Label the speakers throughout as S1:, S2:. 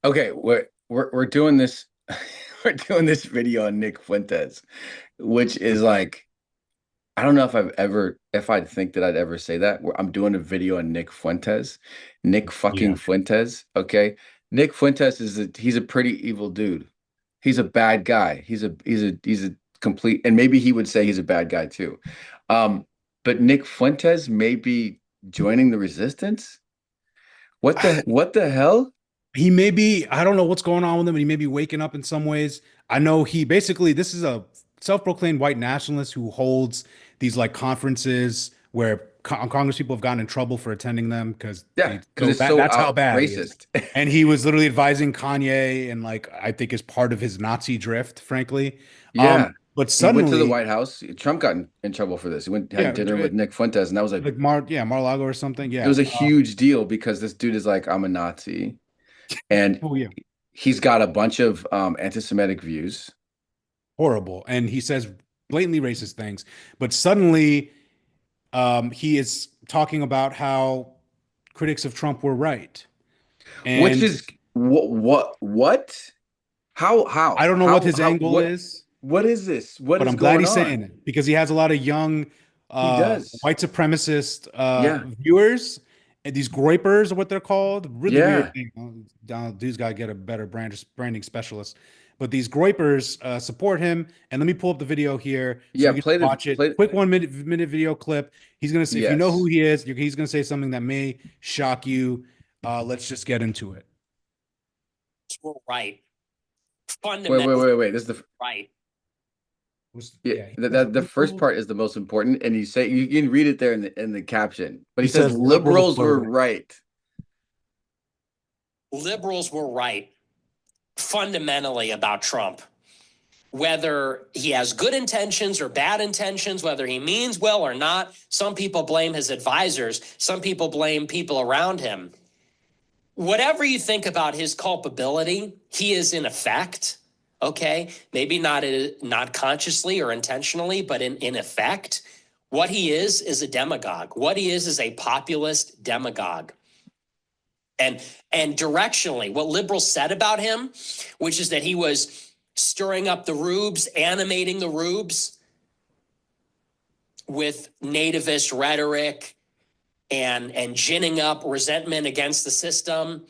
S1: Okay, we're doing this we're doing this video on Nick Fuentes, which is like I don't know if I'd think that I'd ever say that. I'm doing a video on Nick Fuentes. Nick fucking
S2: Yeah.
S1: Fuentes, okay? Nick Fuentes he's a pretty evil dude. He's a bad guy. He's a complete, and maybe he would say he's a bad guy too. Um, but Nick Fuentes may be joining the resistance. What the hell?
S2: He may be, I don't know what's going on with him, and he may be waking up in some ways. I know he basically, this is a self-proclaimed white nationalist who holds these like conferences where Congress people have gotten in trouble for attending them because
S1: Yeah,
S2: they
S1: because
S2: so
S1: it's
S2: bad.
S1: so
S2: That's how
S1: out
S2: bad he is.
S1: racist.
S2: And he was literally advising Kanye and like I think is part of his Nazi drift, frankly.
S1: Yeah.
S2: But
S1: He went to the
S2: suddenly,
S1: White House. Trump got in trouble for this. He went had
S2: yeah,
S1: dinner with Nick Fuentes, and that was like
S2: like Mar-a-Lago or something.
S1: it
S2: Yeah.
S1: was a huge deal because this dude is like, I'm a Nazi, and
S2: Oh yeah.
S1: he's got a bunch of anti-Semitic views.
S2: Horrible. And he says blatantly racist things. But suddenly, he is talking about how critics of Trump were right.
S1: Which
S2: And
S1: is what?
S2: I don't know what his angle is,
S1: what is this? What
S2: but
S1: is
S2: I'm glad
S1: going
S2: he's
S1: on?
S2: saying it because he has a lot of young
S1: He does.
S2: white supremacist
S1: Yeah.
S2: viewers. And these groypers are what they're called. Really weird
S1: Yeah.
S2: thing. Dude's got to get a better branding specialist. But these groypers support him. And let me pull up the video here so
S1: Yeah,
S2: you can watch it.
S1: play
S2: Quick 1 minute video clip. He's gonna say, if you know who
S1: yes.
S2: he is, he's gonna say something that may shock you. Let's just get into it.
S3: We're right.
S1: Wait,
S3: Fundamentally
S1: wait, wait. This is the
S3: right.
S1: Yeah,
S2: Yeah, he says
S1: the first
S2: liberals.
S1: part is the most important, and you can read it there in the caption. But
S2: He
S1: he says
S2: says liberals
S1: liberals
S2: were
S1: were
S2: right.
S1: right.
S3: Liberals were right fundamentally about Trump. Whether he has good intentions or bad intentions, whether he means well or not, some people blame his advisors, some people blame people around him. Whatever you think about his culpability, he is in effect, okay, maybe not consciously or intentionally, but in effect, what he is a demagogue. What he is a populist demagogue. And and directionally, what liberals said about him, which is that he was stirring up the rubes, animating the rubes with nativist rhetoric and ginning up resentment against the system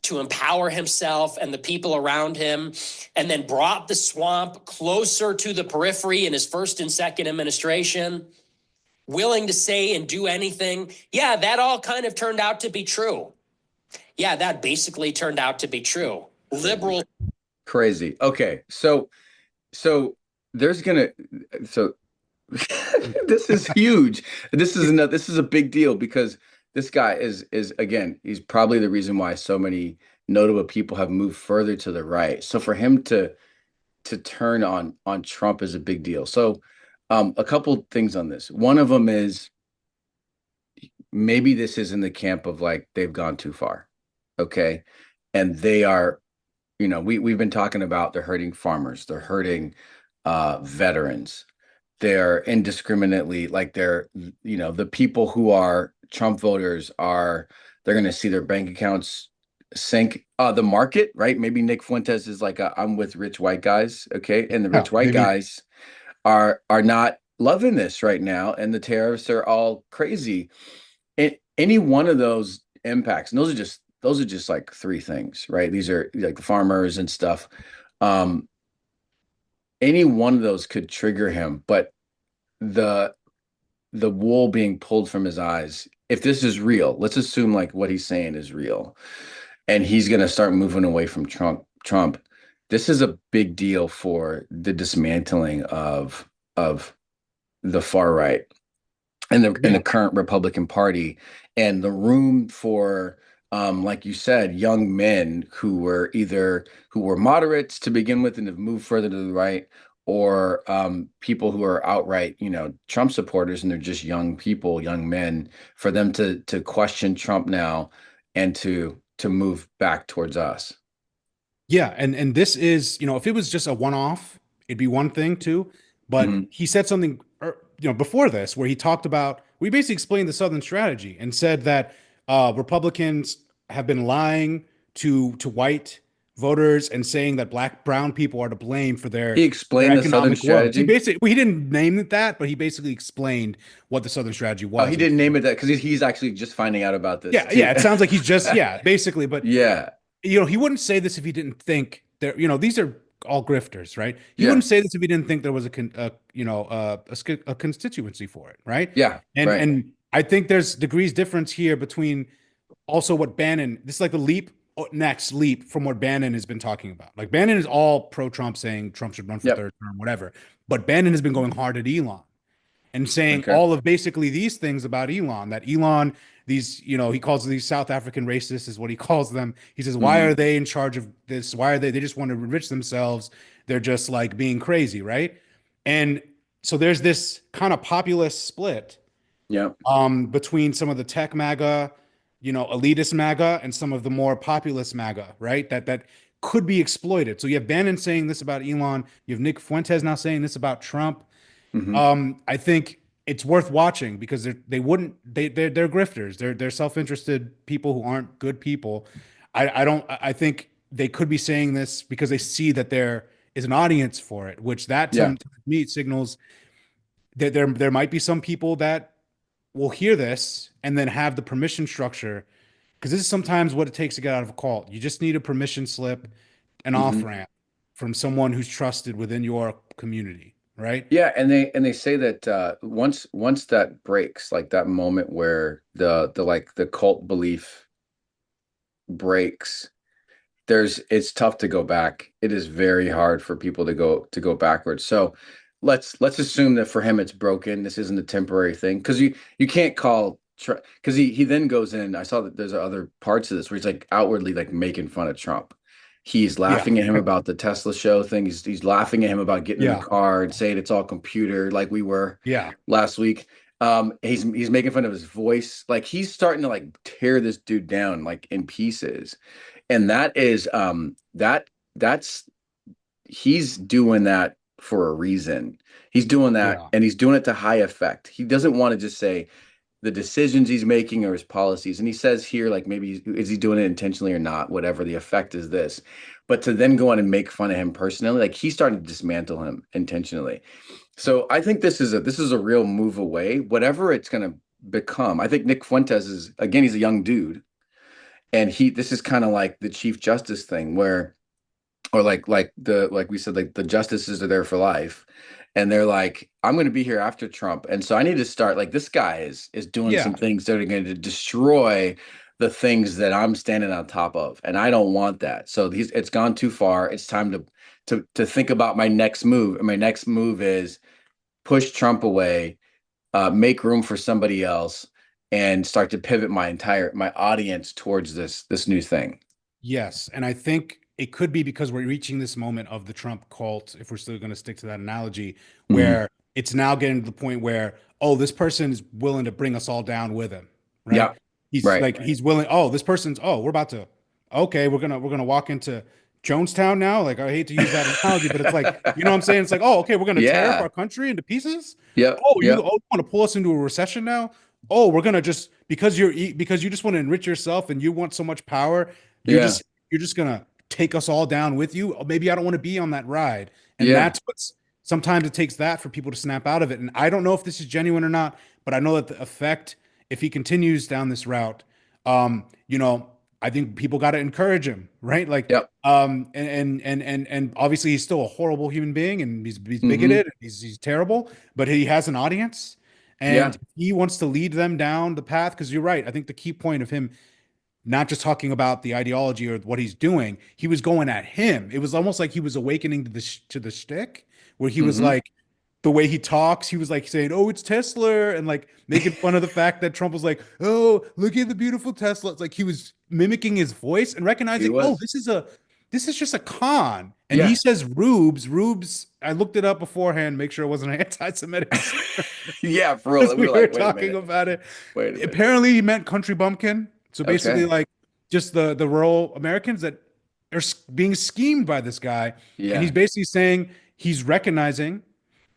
S3: to empower himself and the people around him, and then brought the swamp closer to the periphery in his first and second administration, willing to say and do anything. Yeah, that all kind of turned out to be true. Yeah, that basically turned out to be true.
S1: Crazy.
S3: Liberals.
S1: Crazy. Okay, so there's gonna so this is huge. This is a big deal because this guy is again, he's probably the reason why so many notable people have moved further to the right. So for him to turn on Trump is a big deal. So a couple things on this. One of them is maybe this is in the camp of like they've gone too far. Okay. And they are, we've been talking about they're hurting farmers, they're hurting veterans, they're indiscriminately like the people who are Trump voters are they're going to see their bank accounts sink. The market, right? Maybe Nick Fuentes is like I'm with rich white guys, okay, and the
S2: Yeah,
S1: rich white
S2: maybe.
S1: guys are not loving this right now, and the tariffs are all crazy. Any one of those impacts, and those are just like three things, right? These are like the farmers and stuff. Um, any one of those could trigger him, but the the wool being pulled from his eyes, if this is real, let's assume like what he's saying is real, and he's gonna start moving away from Trump. This is a big deal for the dismantling of the far right and the
S2: Yeah.
S1: current Republican Party and the room for like you said, young men who were moderates to begin with and have moved further to the right, or people who are outright, Trump supporters and they're just young people, young men, for them to question Trump now and to move back towards us.
S2: Yeah, and this is, if it was just a one-off, it'd be one thing too. But
S1: Mhm.
S2: he said something, before this, where he talked about, we basically explained the Southern strategy and said that Republicans have been lying to white voters and saying that brown people are to blame for
S1: He
S2: their
S1: explained the Southern
S2: economic woes. He
S1: strategy.
S2: basically, well, he didn't name it that, but he basically explained what the Southern strategy
S1: Oh,
S2: was,
S1: he
S2: which
S1: didn't
S2: is
S1: name
S2: like,
S1: it that because he's actually just finding out about this
S2: yeah,
S1: too.
S2: yeah. It sounds like he's just, yeah, basically. But
S1: Yeah,
S2: he wouldn't say this if he didn't think there, these are all grifters, right? He
S1: yeah,
S2: wouldn't say this if he didn't think there was a constituency for it, right?
S1: yeah, right.
S2: And I think there's degrees difference here between also what Bannon, this is like the next leap from what Bannon has been talking about. Like Bannon is all pro-Trump, saying Trump should run for
S1: Yep.
S2: third term, whatever. But Bannon has been going hard at Elon and saying
S1: Okay.
S2: all of basically these things about Elon, that Elon, these, he calls these South African racists, is what he calls them. He says, why
S1: Hmm.
S2: are they in charge of this? Why are they just want to enrich themselves? They're just like being crazy, right? And so there's this kind of populist split
S1: Yep.
S2: between some of the tech MAGA, elitist MAGA, and some of the more populist MAGA, right? That could be exploited. So you have Bannon saying this about Elon. You have Nick Fuentes now saying this about Trump.
S1: Hmm.
S2: I think it's worth watching because they're grifters. They're self-interested people who aren't good people. I think they could be saying this because they see that there is an audience for it, which that
S1: Yeah.
S2: to me signals that there might be some people that will hear this and then have the permission structure, because this is sometimes what it takes to get out of a cult. You just need a permission slip, an off
S1: Hmm.
S2: ramp from someone who's trusted within your community, right?
S1: Yeah, and they say that once that breaks, like that moment where the cult belief breaks, it's tough to go back. It is very hard for people to go backwards. So let's assume that for him it's broken. This isn't a temporary thing because you can't call because he then goes in. I saw that there's other parts of this where he's like outwardly like making fun of Trump. He's
S2: Yeah,
S1: laughing at him about the Tesla show thing. He's laughing at him about getting in the
S2: yeah,
S1: car and saying it's all computer like we were
S2: yeah,
S1: last week. He's making fun of his voice. Like he's starting to like tear this dude down like in pieces, and that's he's doing that for a reason. He's doing that
S2: yeah,
S1: and he's doing it to high effect. He doesn't want to just say the decisions he's making or his policies, and he says here like maybe is he doing it intentionally or not, whatever, the effect is this. But to then go on and make fun of him personally, like he's starting to dismantle him intentionally. So I think this is a real move away, whatever it's going to become. I think Nick Fuentes is, again, he's a young dude, and this is kind of like the Chief Justice thing where, or like we said, like the justices are there for life, and they're like, I'm going to be here after Trump, and so I need to start, like, this guy is doing some
S2: yeah,
S1: things that are going to destroy the things that I'm standing on top of, and I don't want that. So it's gone too far. It's time to think about my next move, and my next move is push Trump away, make room for somebody else, and start to pivot my audience towards this new thing.
S2: yes. And I think it could be because we're reaching this moment of the Trump cult, if we're still going to stick to that analogy,
S1: Hmm.
S2: where it's now getting to the point where, oh, this person is willing to bring us all down with him, right?
S1: Yeah.
S2: He's
S1: Right.
S2: like, he's willing, oh, this person's, oh, we're about to, okay, we're gonna walk into Jonestown now. Like, I hate to use that analogy, but it's like, you know what I'm saying? It's like, oh, okay, we're gonna tear up
S1: Yeah.
S2: our country into pieces.
S1: Yep.
S2: Oh, you
S1: Yep.
S2: want to pull us into a recession now? Oh, we're gonna just because you just want to enrich yourself and you want so much power, you're
S1: Yeah.
S2: just you're just gonna take us all down with you. Or maybe I don't want to be on that ride. And
S1: Yeah.
S2: that's what's sometimes it takes that for people to snap out of it. And I don't know if this is genuine or not, but I know that the effect, if he continues down this route, um, you know, I think people got to encourage him, right? Like,
S1: Yep.
S2: and obviously he's still a horrible human being and he's
S1: Hmm.
S2: bigoted, and he's terrible, but he has an audience
S1: Yeah.
S2: and he wants to lead them down the path. Because you're right. I think the key point of him not just talking about the ideology or what he's doing, he was going at him. It was almost like he was awakening to the shtick, where he was
S1: Hmm.
S2: like, the way he talks, he was like saying, "Oh, it's Tesla," and like making fun of the fact that Trump was like, "Oh, look at the beautiful Tesla." It's like he was mimicking his voice and
S1: He
S2: recognizing, "Oh,
S1: was.
S2: this is just a con." And he
S1: Yeah.
S2: says rubes, rubes. I looked it up beforehand, make sure it wasn't an anti-Semitic slur
S1: Yeah, for real.
S2: as
S1: We
S2: we
S1: were
S2: were
S1: like, wait a
S2: talking
S1: minute.
S2: about it.
S1: Wait a minute.
S2: Apparently, he meant country bumpkin. So basically,
S1: Okay.
S2: like just the rural Americans that are being schemed by this guy, and he's
S1: Yeah.
S2: basically saying he's recognizing,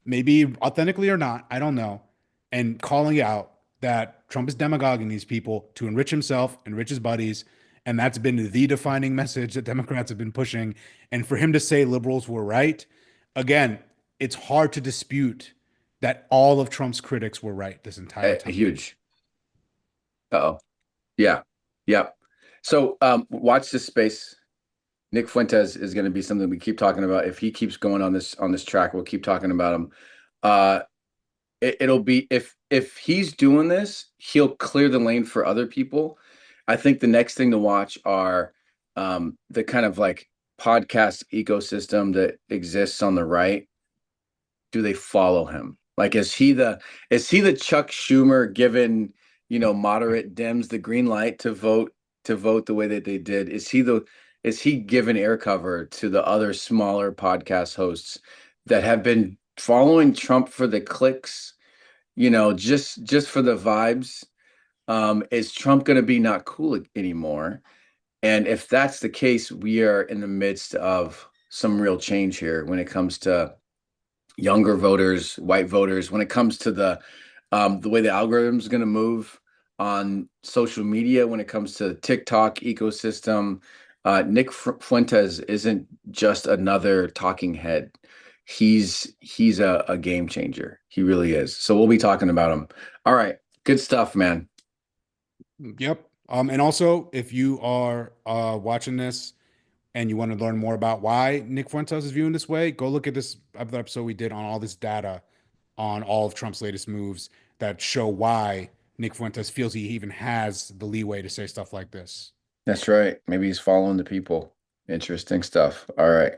S2: maybe authentically or not, I don't know, and calling out that Trump is demagoguing these people to enrich himself, enrich his buddies, And that's been the defining message that Democrats have been pushing. And for him to say liberals were right, again, it's hard to dispute that all of Trump's critics were right this entire time.
S1: Huge. Uh-oh. Yeah. Yep. So watch this space. Nick Fuentes is going to be something we keep talking about. If he keeps going on this track, we'll keep talking about him. It'll be if he's doing this, he'll clear the lane for other people. I think the next thing to watch are the kind of like podcast ecosystem that exists on the right. Do they follow him? Like, is he the Chuck Schumer given, moderate Dems the green light to vote the way that they did? Is he given air cover to the other smaller podcast hosts that have been following Trump for the clicks, just for the vibes? Is Trump going to be not cool anymore? And if that's the case, we are in the midst of some real change here when it comes to younger voters, white voters, when it comes to the way the algorithm is going to move on social media, when it comes to TikTok ecosystem. Nick Fuentes isn't just another talking head. He's a game changer. He really is. So we'll be talking about him. All right. Good stuff, man.
S2: Yep. And also, if you are watching this and you want to learn more about why Nick Fuentes is viewing this way, go look at this other episode we did on all this data on all of Trump's latest moves that show why Nick Fuentes feels he even has the leeway to say stuff like this.
S1: That's right. Maybe he's following the people. Interesting stuff. All right.